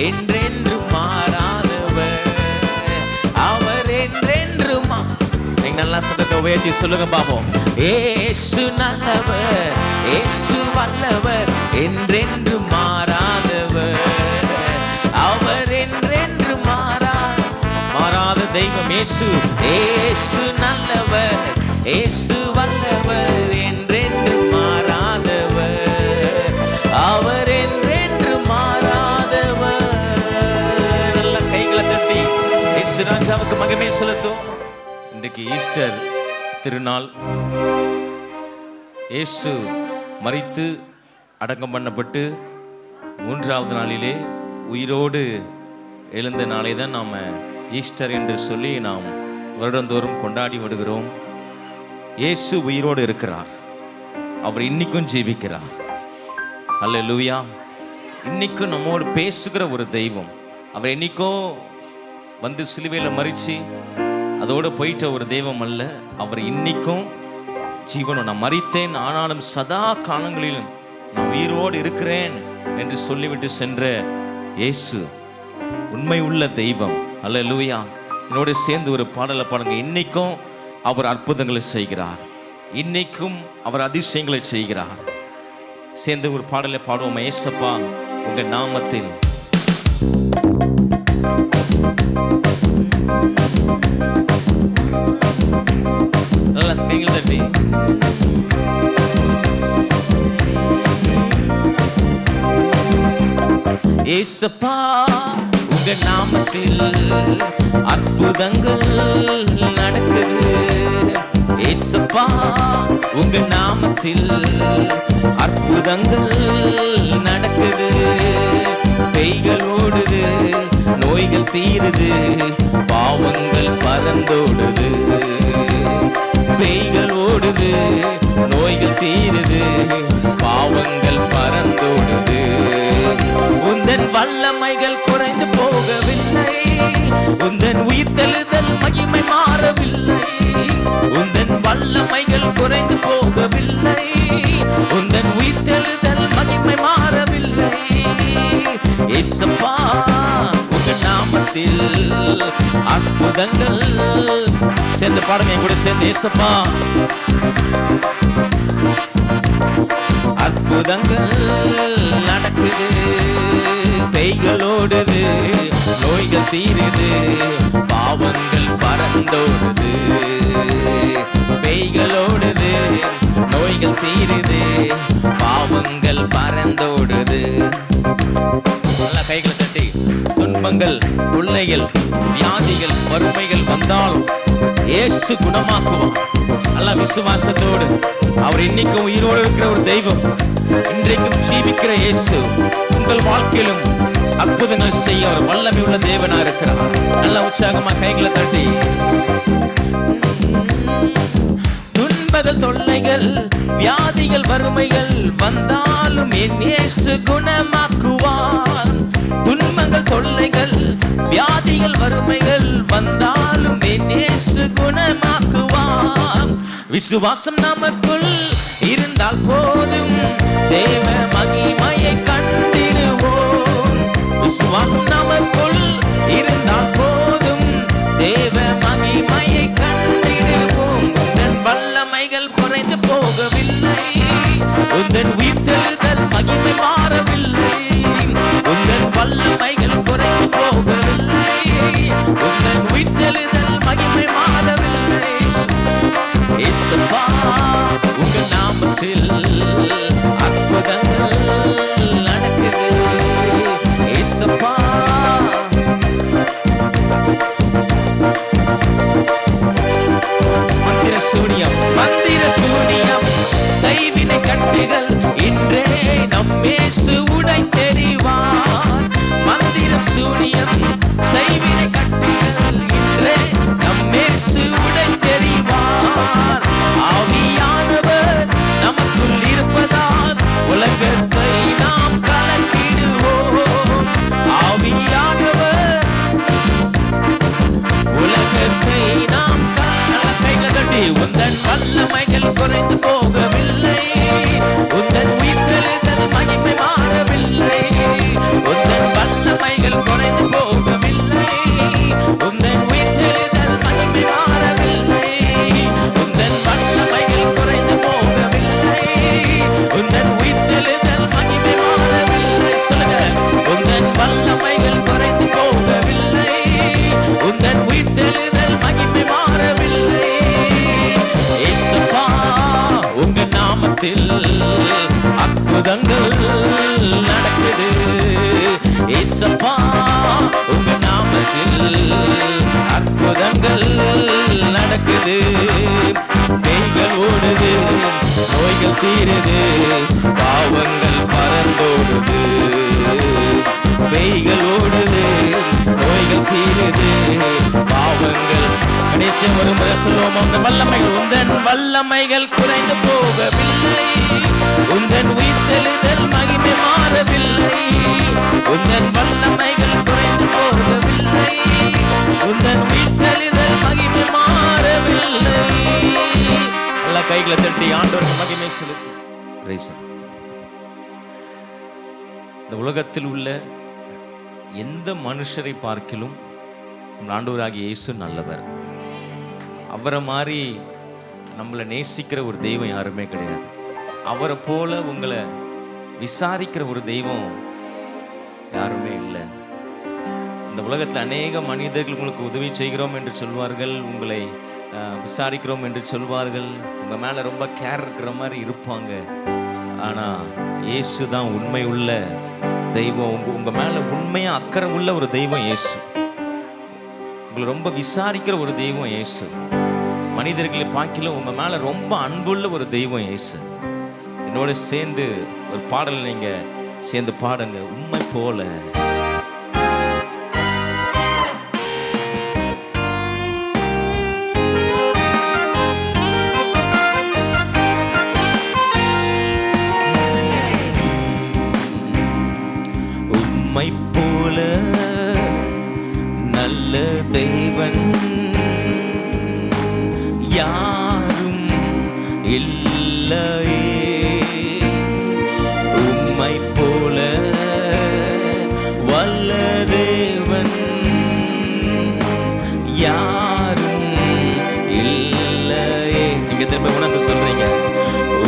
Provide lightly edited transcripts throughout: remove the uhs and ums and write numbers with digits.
என்றென்றும் மாறாதவர். அவர் என்றென்றும் நீங்க நல்லா சத்தத்தை உயர்த்தி சொல்லுங்க பாப்போம். ஏசு நல்லவர், ஏசு வல்லவர், என்றென்றும் மாறாதவர். அவர் என்றென்றும் மாறாத தெய்வம் இயேசு. ஏசு நல்லவர், ஏசு வல்லவர், என்றென்றும் மாறாதவர். அவர் என்றென்றும் மாறாதவர். நல்ல கைகளை தட்டி இயேசு ராஜாவுக்கு மகிமை செலுத்தும். இன்றைக்கு ஈஸ்டர் திருநாள். இயேசு மரித்து அடக்கம் பண்ணப்பட்டு 3வது நாளிலே உயிரோடு எழுந்த நாளை தான் நாம் ஈஸ்டர் என்று சொல்லி நாம் வருடந்தோறும் கொண்டாடி வருகிறோம். இயேசு உயிரோடு இருக்கிறார். அவர் இன்னைக்கும் ஜீவிக்கிறார். அல்லேலூயா. இன்னைக்கும் நம்மோடு பேசுகிற ஒரு தெய்வம். அவர் என்னைக்கோ வந்து சிலுவையில் மரிச்சு அதோடு போயிட்ட ஒரு தெய்வம் அல்ல. அவர் இன்னைக்கும் ஜீவனும். நான் மரித்தேன், ஆனாலும் சதா காலங்களிலும் நான் உயிரோடு இருக்கிறேன் என்று சொல்லிவிட்டு சென்ற இயேசு உண்மை உள்ள தெய்வம். அல்லேலூயா. என்னோடு சேர்ந்து ஒரு பாடலை பாடுங்க. இன்னைக்கும் அவர் அற்புதங்களை செய்கிறார். இன்னைக்கும் அவர் அதிசயங்களை செய்கிறார். சேர்ந்து ஒரு பாடலை பாடுவோம். ஏசப்பா உங்க நாமத்தில். நல்லா ஸ்பீக்கர் தட்டி. ஏசப்பா உங்க நாமத்தில் அற்புதங்கள் நடக்குது. ஏசப்பா உங்க நாமத்தில் அற்புதங்கள் நடக்குது. பேய்கள் ஓடுது, நோய்கள் தீருது, பாவங்கள் பறந்தோடுது. பேய்கள் ஓடுது, நோய்கள் தீருது, பாவங்கள் பறந்தோடுது. உந்தன் வல்லமைகள் குறைந்து போகவில்லை, உந்தன் உயிர்த்தெழுதல் மகிமை மாறவில்லை. உந்தன் வல்லமைகள் குறைந்து போகவில்லை, உந்தன் உயிர்த்தெழுதல் மகிமை மாறவில்லை. ஏசப்பா உங்க நாமத்தில் அற்புதங்கள். சேர்ந்து பாடுங்க என் கூட சேர்ந்து. ஏசப்பா அற்புதங்கள் நடக்குது, பேய்களோடுது, நோய்கள் தீருது, பாவங்கள் பறந்தோடுது. பேய்களோடுது, நோய்கள் தீருது, பாவங்கள் பறந்தோடுது. நல்லா கைகளை தட்டி. துன்பங்கள், தொல்லைகள், வியாதிகள், வறுமைகள் வந்தால் இயேசு குணமாக்குவார். நல்ல விசுவாசத்தோடு அவர் இன்னைக்கும் உயிரோடு இருக்கிற ஒரு தெய்வம். இன்றைக்கும் ஜீவிக்கிற இயேசு உங்கள் வாழ்க்கையிலும் அற்புதங்கள் செய்ய அவர் வல்லமை உள்ள தேவனா இருக்கிறார். நல்ல உற்சாகமா கைகளை தட்டி. துன்பங்கள், தொல்லைகள், வியாதிகள், வறுமைகள் வந்தாலும் என் இயேசு குணமாக்குவார். துன்பங்கள், தொல்லைகள், வியாதிகள், வறுமைகள் வந்தாலும் என் இயேசு குணமாக்குவார். விசுவாசம் நமக்குள் இருந்தால் போதும், தேவ மகிமையை கண்டிடுவோம். விசுவாசம் நமக்குள் இருந்தால் போதும், தேவ மகிமையை கண்டிடுவோம். உந்தன் வல்லமைகள் குறைந்து போகவில்லை, உந்தன் உயிர்த்தெழுதல் மகிமை மாறவில்லை. உந்தன் வல்லமைகள் குறைந்து போகவில்லை, உந்தன் உயிர்த்தெழுதல் மகிமை மாறவில்லை. ஏசப்பா உங்க நாமத்தில் அற்புதங்கள் நடக்குது. ஏசப்பா உங்க நாமத்தில் அற்புதங்கள் நடக்குது. பேய்கள் ஓடுது, நோய்கள் தீருது, பாவங்கள் பறந்தோடுது. பேய்கள் ஓடுது, நோய்கள் தீருது, பாவங்கள். கடைசி ஒரு முறை சொல்லுவோம், உங்க வல்லமைகள், உந்தன் வல்லமைகள் குறைந்து போகவில்லை, உந்தன் உயிர்த்தெழுதல் மகிமை மாறவில்லை, உந்தன் வல்லமைகள் குறைந்து போகவில்லை, உந்தன் உயிர்த்தெழுதல் மகிமை மாறவில்லை. எல்லா கைகளை தட்டி ஆண்டவருக்கு மகிமை செலுத்து. இந்த உலகத்தில் உள்ள எந்த மனுஷரை பார்க்கிலும் ஆண்டவராகிய இயேசு நல்லவர். அவரை மாதிரி நம்மளை நேசிக்கிற ஒரு தெய்வம் யாருமே கிடையாது. அவரை போல உங்களை விசாரிக்கிற ஒரு தெய்வம் யாருமே இல்லை. இந்த உலகத்தில் அநேக மனிதர்கள் உங்களுக்கு உதவி செய்கிறோம் என்று சொல்வார்கள், உங்களை விசாரிக்கிறோம் என்று சொல்வார்கள், உங்கள் மேலே ரொம்ப கேர் இருக்கிற மாதிரி இருப்பாங்க. ஆனால் இயேசு தான் உண்மை உள்ள தெய்வம். உங்கள் மேலே உண்மையாக அக்கறை உள்ள ஒரு தெய்வம் இயேசு. உங்களை ரொம்ப விசாரிக்கிற ஒரு தெய்வம் இயேசு. மனிதர்களை பார்க்கல உங்கள் மேலே ரொம்ப அன்புள்ள ஒரு தெய்வம் இயேசு. என்னோட சேர்ந்து ஒரு பாடல் நீங்க சேர்ந்து பாடுங்க. உம்மை போல உம்மை போல நல்ல தெய்வன் யாரும் இல்லையே, உம்மை போல வல்ல தேவன் யாரும் இல்லையே. நீங்க திரும்ப உணர்ந்து சொல்றீங்க,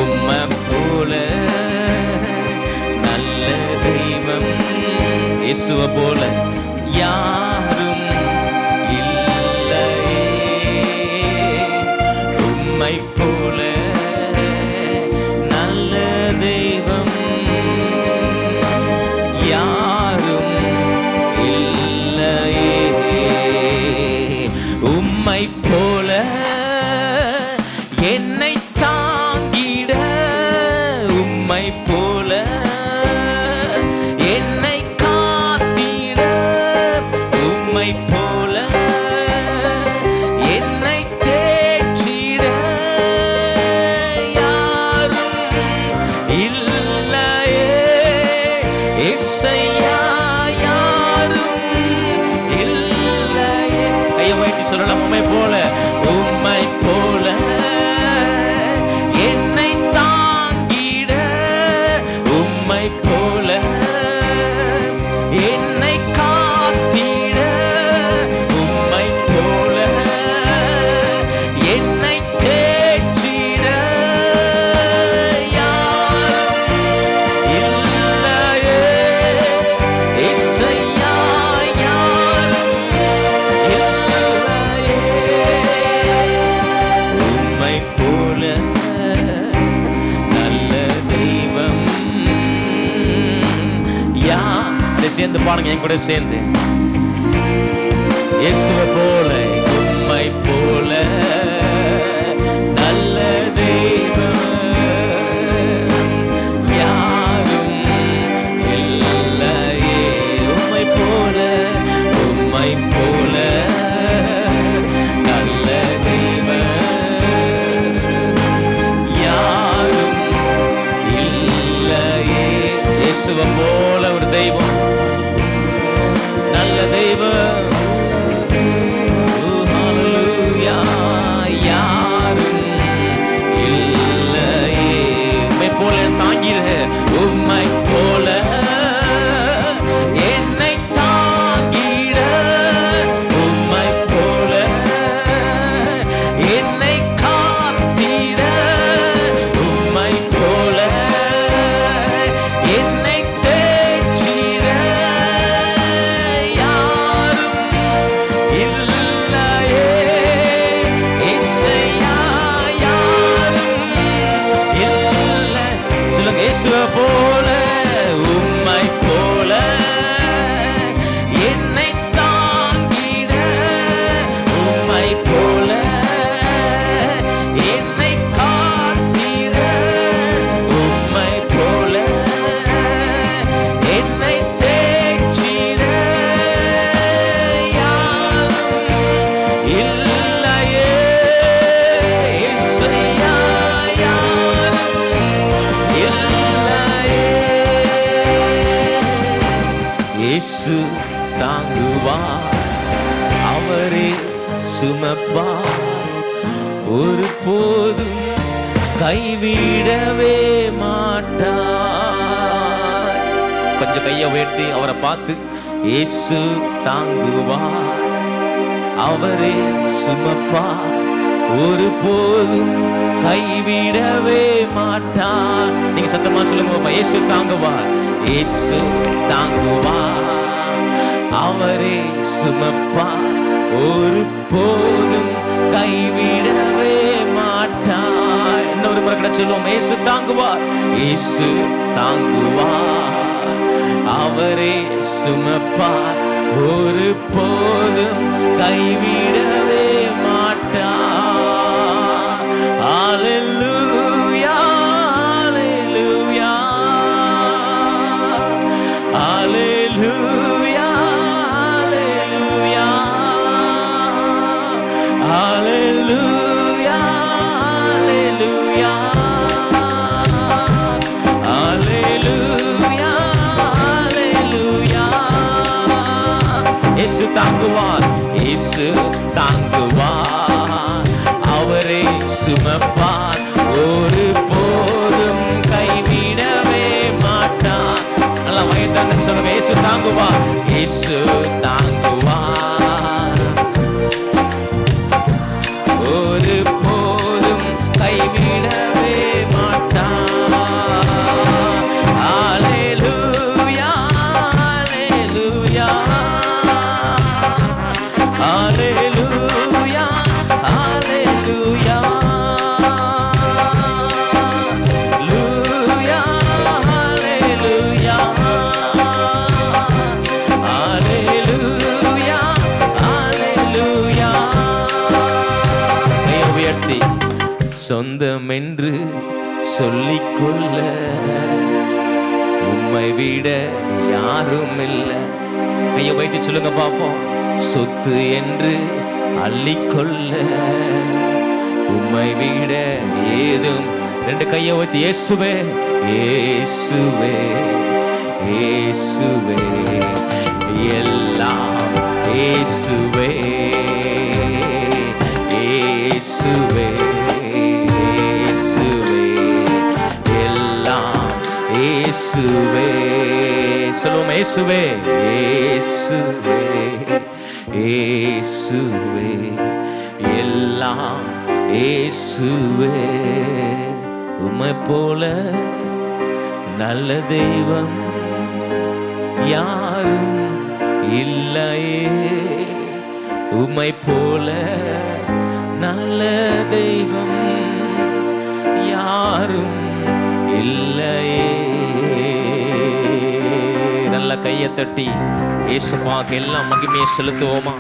உம்மை போல நல்ல தெய்வம் இயேசுவை போல யாரும் இல்லையே, உம்மை போல நல்ல தெய்வம் யாரும் இல்லையே, உம்மை போல என்னை தாங்கிட, உம்மை போல என்னை காத்திட, உம்மை போல என்னை தேற்றிட யாரும் இல்லையே, இசையா யாரும் இல்லையே. கையை வைத்து சொல்லலாம், உம்மை போல, உம்மை போல என்னை தாங்கிட, உம்மை போல என்னை காத்திட, உம்மை போல என்னை தேற்றிட யாரும் இல்லையே, இசையா யாரும் இல்லையே, உம்மை போல நல்ல தெய்வம் யா. சேர்ந்து பாருங்க என் கூட சேர்ந்து, இயேசுவை போல உம்மை போல நல்ல தெய்வம் யாரும் இல்லையே, உம்மை போல, உம்மை போல நல்ல தெய்வம் யாரும் இல்லையே. இயேசுவை போல ஒரு தெய்வம், நல்ல தெய்வம் யாரும் இல்லையே, உம்மை போல தாங்கிட, உம்மை போல என்னை தாங்கிட, உம்மை போல என்னை காத்திட, உம்மை போல என்னை தேற்றிட போல உம்மை போல என்னை தாங்கிட, உம்மை போல என்னை காத்திட, உம்மை போல என்னை தேற்றிட யாரும் இல்லையே. இயேசுயா யாரும் இல்லையே. இயேசு தாங்குவார், அவரே சுமப்பார், ஒரு போதும் கைவிடவே மாட்டார். கொஞ்சம் கையை உயர்த்தி அவரை பார்த்து, இயேசு தாங்குவார், அவரே சுமப்பார், ஒரு போதும் கைவிடவே மாட்டார். நீங்க சத்தமா சொல்லுங்க, இயேசு தாங்குவார், இயேசு தாங்குவார், அவரே சுமப்பார், ஒரு போதும் கைவிடவே மாட்டார். இன்னொரு முறை கூட சொல்லுவோம், இயேசு தாங்குவார், இயேசு தாங்குவார், அவரே சுமப்பார், ஒரு போதும் கைவிடவே மாட்டார். ஹல்லேலூயா ஹல்லேலூயா ஹல்லேலூயா ஹல்லேலூயா ஹல்லேலூயா ஹல்லேலூயா ஹல்லேலூயா. இயேசு தாங்குவார், இயேசு தாங்குவார், அவரே சுமப்பார், ஒரு போதும் கைவிடவே மாட்டார். நல்லா வயதான சொல்லுங்க, இயேசு தாங்குவார், இயேசு தாங்குவார், ஒரு போதும் கைவிடவே மாட்டார். ஹல்லேலூயா ஹல்லேலூயா ஹல்லேலூயா ஹல்லேலூயா ஹல்லேலூயா ஹல்லேலூயா ஹல்லேலூயா ஹல்லேலூயா. கையை உயர்த்தி, சொந்தம் என்று சொல்லிக்கொள்ள உம்மை விட யாரும் இல்லை. கையை வைத்து சொல்லுங்க பாப்போம், சொத்து என்று அள்ளிக்கொள்ள உம்மை விட ஏதும். ரெண்டு கையை வைத்து, இயேசுவே இயேசுவே இயேசுவே எல்லாம் இயேசுவே இயேசுவே இயேசுவே எல்லாம் இயேசுவே. சொல்லுவோம், இயேசுவே இயேசுவே இயேசுவே எல்லாம் இயேசுவே. உம்மை போல நல்ல தெய்வம் யாரும் இல்லையே. உம்மை போல நல்ல தெய்வம் யாரும் இல்லையே. நல்ல கையை தட்டி இயேசுவாக்கு எல்லாம் மகிமையை செலுத்துவோமா?